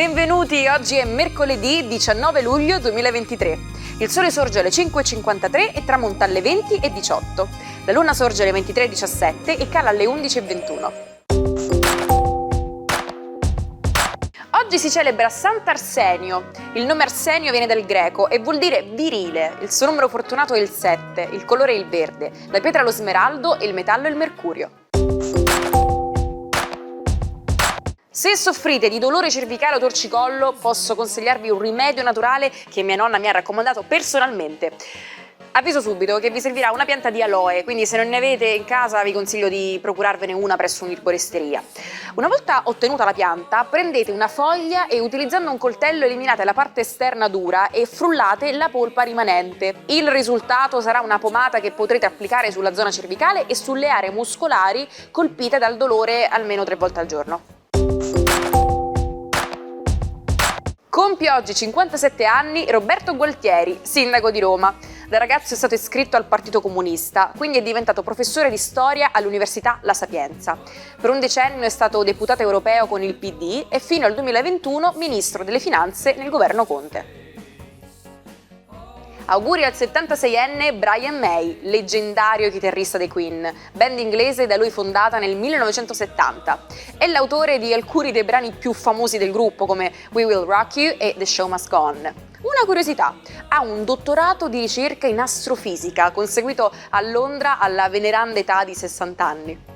Benvenuti, oggi è mercoledì 19 luglio 2023. Il sole sorge alle 5:53 e tramonta alle 20:18. La luna sorge alle 23:17 e cala alle 11:21. Oggi si celebra Sant'Arsenio. Il nome Arsenio viene dal greco e vuol dire virile. Il suo numero fortunato è il 7, il colore è il verde, la pietra è lo smeraldo e il metallo è il mercurio. Se soffrite di dolore cervicale o torcicollo, posso consigliarvi un rimedio naturale che mia nonna mi ha raccomandato personalmente. Avviso subito che vi servirà una pianta di aloe, quindi se non ne avete in casa vi consiglio di procurarvene una presso un'erboristeria. Una volta ottenuta la pianta, prendete una foglia e utilizzando un coltello eliminate la parte esterna dura e frullate la polpa rimanente. Il risultato sarà una pomata che potrete applicare sulla zona cervicale e sulle aree muscolari colpite dal dolore almeno 3 volte al giorno. Compie oggi 57 anni Roberto Gualtieri, sindaco di Roma. Da ragazzo è stato iscritto al Partito Comunista, quindi è diventato professore di storia all'Università La Sapienza. Per un decennio è stato deputato europeo con il PD e fino al 2021 ministro delle Finanze nel governo Conte. Auguri al 76enne Brian May, leggendario chitarrista dei Queen, band inglese da lui fondata nel 1970. È l'autore di alcuni dei brani più famosi del gruppo come We Will Rock You e The Show Must Go On. Una curiosità, ha un dottorato di ricerca in astrofisica, conseguito a Londra alla veneranda età di 60 anni.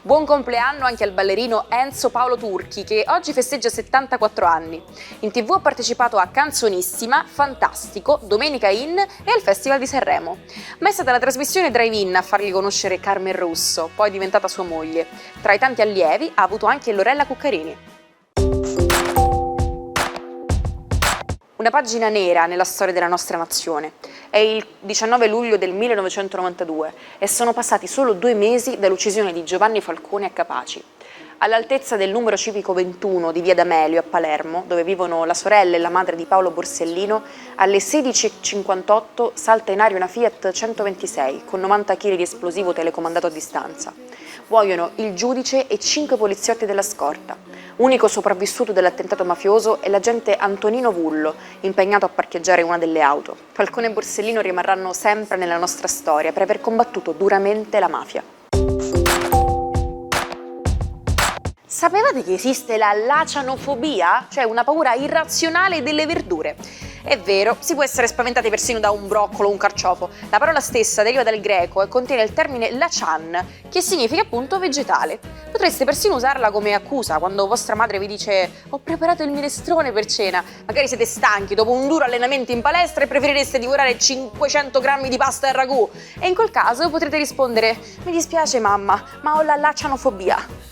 Buon compleanno anche al ballerino Enzo Paolo Turchi, che oggi festeggia 74 anni. In TV ha partecipato a Canzonissima, Fantastico, Domenica In e al Festival di Sanremo. Ma è stata la trasmissione Drive-In a fargli conoscere Carmen Russo, poi diventata sua moglie. Tra i tanti allievi ha avuto anche Lorella Cuccarini. Una pagina nera nella storia della nostra nazione. È il 19 luglio del 1992 e sono passati solo 2 mesi dall'uccisione di Giovanni Falcone a Capaci. All'altezza del numero civico 21 di via D'Amelio a Palermo, dove vivono la sorella e la madre di Paolo Borsellino, alle 16:58 salta in aria una Fiat 126 con 90 kg di esplosivo telecomandato a distanza. Muoiono il giudice e 5 poliziotti della scorta. Unico sopravvissuto dell'attentato mafioso è l'agente Antonino Vullo, impegnato a parcheggiare una delle auto. Falcone e Borsellino rimarranno sempre nella nostra storia per aver combattuto duramente la mafia. Sapevate che esiste la lacianofobia? Cioè una paura irrazionale delle verdure. È vero, si può essere spaventati persino da un broccolo o un carciofo. La parola stessa deriva dal greco e contiene il termine lacian, che significa appunto vegetale. Potreste persino usarla come accusa quando vostra madre vi dice «Ho preparato il minestrone per cena». Magari siete stanchi dopo un duro allenamento in palestra e preferireste divorare 500 grammi di pasta e ragù. E in quel caso potrete rispondere «Mi dispiace mamma, ma ho la lacianofobia».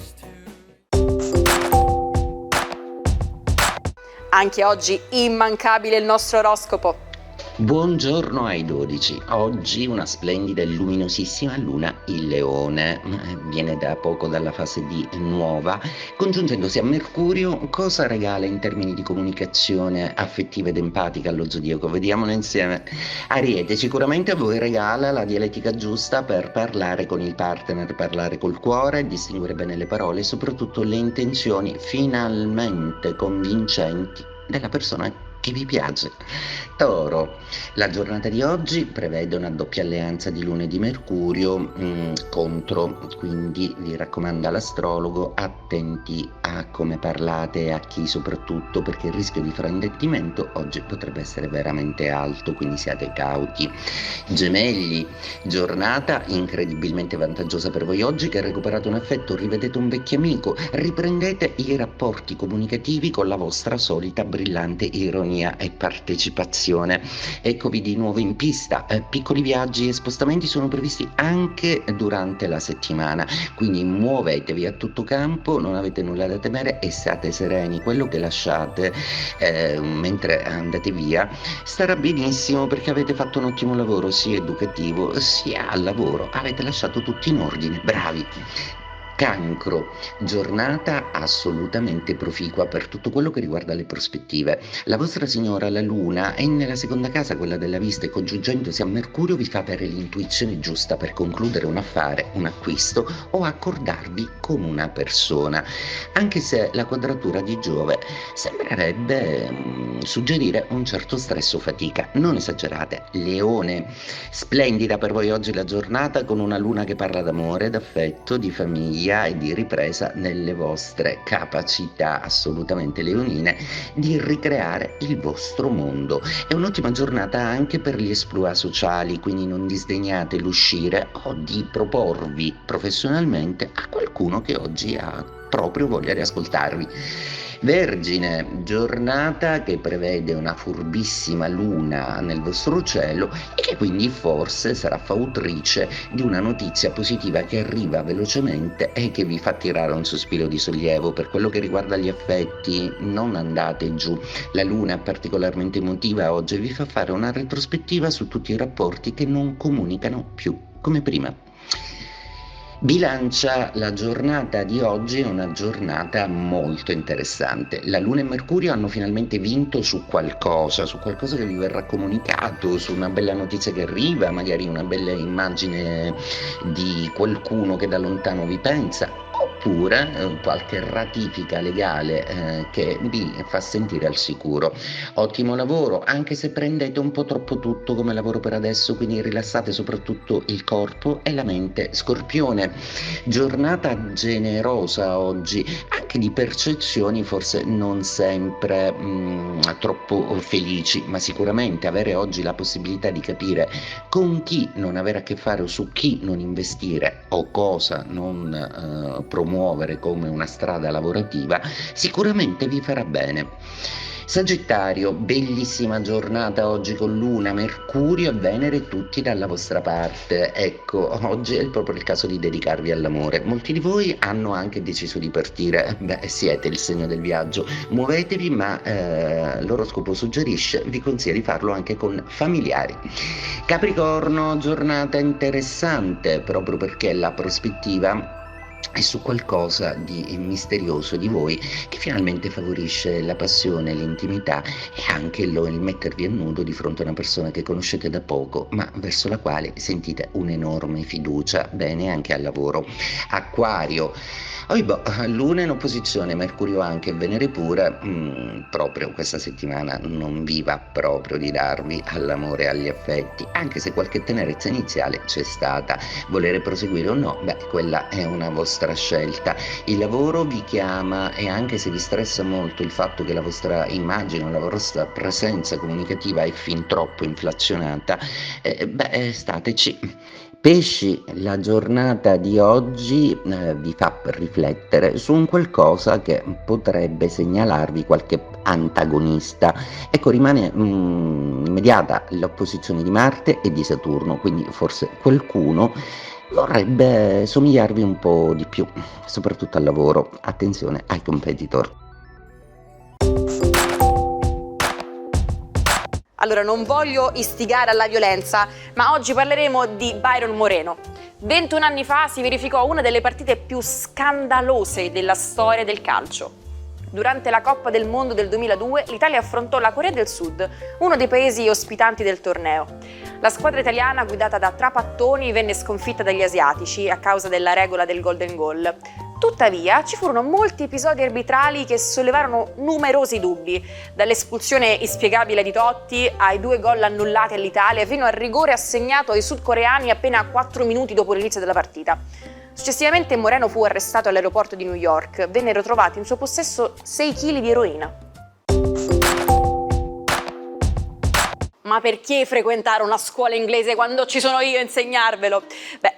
Anche oggi immancabile il nostro oroscopo. Buongiorno ai 12, oggi una splendida e luminosissima luna in Leone, viene da poco dalla fase di nuova, congiungendosi a Mercurio. Cosa regala in termini di comunicazione affettiva ed empatica allo zodiaco? Vediamolo insieme. Ariete, sicuramente a voi regala la dialettica giusta per parlare con il partner, parlare col cuore, distinguere bene le parole e soprattutto le intenzioni finalmente convincenti della persona che vi piace. Toro, la giornata di oggi prevede una doppia alleanza di Luna e di Mercurio contro, quindi vi raccomanda l'astrologo attenti a come parlate e a chi soprattutto, perché il rischio di fraintendimento oggi potrebbe essere veramente alto, quindi siate cauti. Gemelli, giornata incredibilmente vantaggiosa per voi oggi, che recuperate un affetto, rivedete un vecchio amico, riprendete i rapporti comunicativi con la vostra solita brillante ironia e partecipazione. Eccovi di nuovo in pista. Piccoli viaggi e spostamenti sono previsti anche durante la settimana, quindi muovetevi a tutto campo, non avete nulla da temere e state sereni. Quello che lasciate mentre andate via starà benissimo, perché avete fatto un ottimo lavoro sia educativo sia al lavoro, avete lasciato tutto in ordine, bravi. Cancro, giornata assolutamente proficua per tutto quello che riguarda le prospettive. La vostra signora, la Luna, è nella seconda casa, quella della vista, e congiungendosi a Mercurio vi fa avere l'intuizione giusta per concludere un affare, un acquisto o accordarvi con una persona. Anche se la quadratura di Giove sembrerebbe suggerire un certo stress o fatica. Non esagerate. Leone, splendida per voi oggi la giornata, con una Luna che parla d'amore, d'affetto, di famiglia e di ripresa nelle vostre capacità assolutamente leonine di ricreare il vostro mondo. È un'ottima giornata anche per gli esploit sociali, quindi non disdegnate l'uscire o di proporvi professionalmente a qualcuno che oggi ha proprio voglia di ascoltarvi. Vergine, giornata che prevede una furbissima luna nel vostro cielo e che quindi forse sarà fautrice di una notizia positiva che arriva velocemente e che vi fa tirare un sospiro di sollievo. Per quello che riguarda gli affetti, non andate giù. La luna è particolarmente emotiva oggi e vi fa fare una retrospettiva su tutti i rapporti che non comunicano più come prima. Bilancia, la giornata di oggi è una giornata molto interessante. La Luna e Mercurio hanno finalmente vinto su qualcosa che vi verrà comunicato, su una bella notizia che arriva, magari una bella immagine di qualcuno che da lontano vi pensa, oppure qualche ratifica legale che vi fa sentire al sicuro. Ottimo lavoro, anche se prendete un po' troppo tutto come lavoro per adesso, quindi rilassate soprattutto il corpo e la mente. Scorpione, giornata generosa oggi, anche di percezioni forse non sempre troppo felici, ma sicuramente avere oggi la possibilità di capire con chi non avere a che fare o su chi non investire o cosa non promuovere come una strada lavorativa sicuramente vi farà bene. Sagittario, bellissima giornata oggi con Luna, Mercurio e Venere tutti dalla vostra parte. Ecco, oggi è proprio il caso di dedicarvi all'amore. Molti di voi hanno anche deciso di partire, siete il segno del viaggio. Muovetevi, ma l'oroscopo suggerisce, vi consiglia di farlo anche con familiari. Capricorno, giornata interessante proprio perché la prospettiva è su qualcosa di misterioso di voi che finalmente favorisce la passione, l'intimità e anche il mettervi a nudo di fronte a una persona che conoscete da poco ma verso la quale sentite un'enorme fiducia. Bene anche al lavoro. Acquario, Luna in opposizione, Mercurio anche, Venere pure, proprio questa settimana non vi va proprio di darvi all'amore e agli affetti, anche se qualche tenerezza iniziale c'è stata. Volere proseguire o no, quella è una vostra scelta. Il lavoro vi chiama e anche se vi stressa molto il fatto che la vostra immagine, la vostra presenza comunicativa è fin troppo inflazionata, stateci. Pesci, la giornata di oggi vi fa riflettere su un qualcosa che potrebbe segnalarvi qualche antagonista. Ecco, rimane immediata l'opposizione di Marte e di Saturno, quindi forse qualcuno vorrebbe somigliarvi un po' di più, soprattutto al lavoro. Attenzione ai competitor. Allora, non voglio istigare alla violenza, ma oggi parleremo di Byron Moreno. 21 anni fa si verificò una delle partite più scandalose della storia del calcio. Durante la Coppa del Mondo del 2002, l'Italia affrontò la Corea del Sud, uno dei paesi ospitanti del torneo. La squadra italiana, guidata da Trapattoni, venne sconfitta dagli asiatici a causa della regola del golden goal. Tuttavia, ci furono molti episodi arbitrali che sollevarono numerosi dubbi, dall'espulsione inspiegabile di Totti ai 2 gol annullati all'Italia fino al rigore assegnato ai sudcoreani appena 4 minuti dopo l'inizio della partita. Successivamente Moreno fu arrestato all'aeroporto di New York, vennero trovati in suo possesso 6 kg di eroina. Ma perché frequentare una scuola inglese quando ci sono io a insegnarvelo?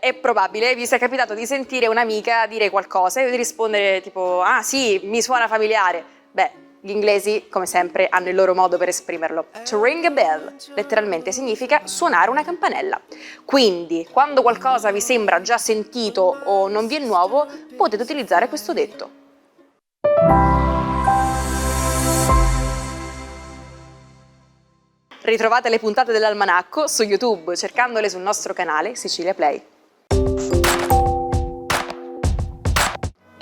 È probabile vi sia capitato di sentire un'amica dire qualcosa e di rispondere tipo «Ah sì, mi suona familiare». Gli inglesi, come sempre, hanno il loro modo per esprimerlo. To ring a bell, letteralmente significa suonare una campanella. Quindi, quando qualcosa vi sembra già sentito o non vi è nuovo, potete utilizzare questo detto. Ritrovate le puntate dell'Almanacco su YouTube cercandole sul nostro canale Sicilia Play.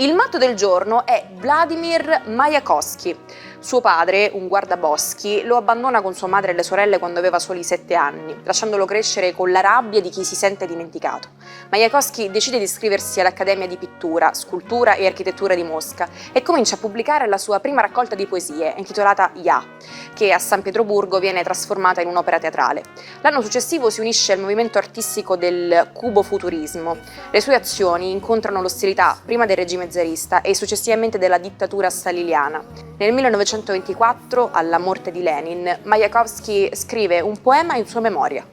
Il matto del giorno è Vladimir Majakovskij. Suo padre, un guardaboschi, lo abbandona con sua madre e le sorelle quando aveva soli 7 anni, lasciandolo crescere con la rabbia di chi si sente dimenticato. Majakovskij decide di iscriversi all'Accademia di Pittura, Scultura e Architettura di Mosca e comincia a pubblicare la sua prima raccolta di poesie, intitolata Ja, che a San Pietroburgo viene trasformata in un'opera teatrale. L'anno successivo si unisce al movimento artistico del cubofuturismo. Le sue azioni incontrano l'ostilità prima del regime zarista e successivamente della dittatura staliniana. Nel 1924, alla morte di Lenin, Majakovskij scrive un poema in sua memoria.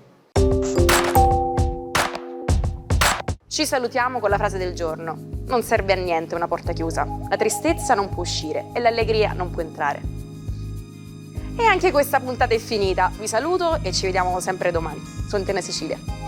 Ci salutiamo con la frase del giorno. Non serve a niente una porta chiusa. La tristezza non può uscire e l'allegria non può entrare. E anche questa puntata è finita. Vi saluto e ci vediamo sempre domani. Sono Tene Cecilia.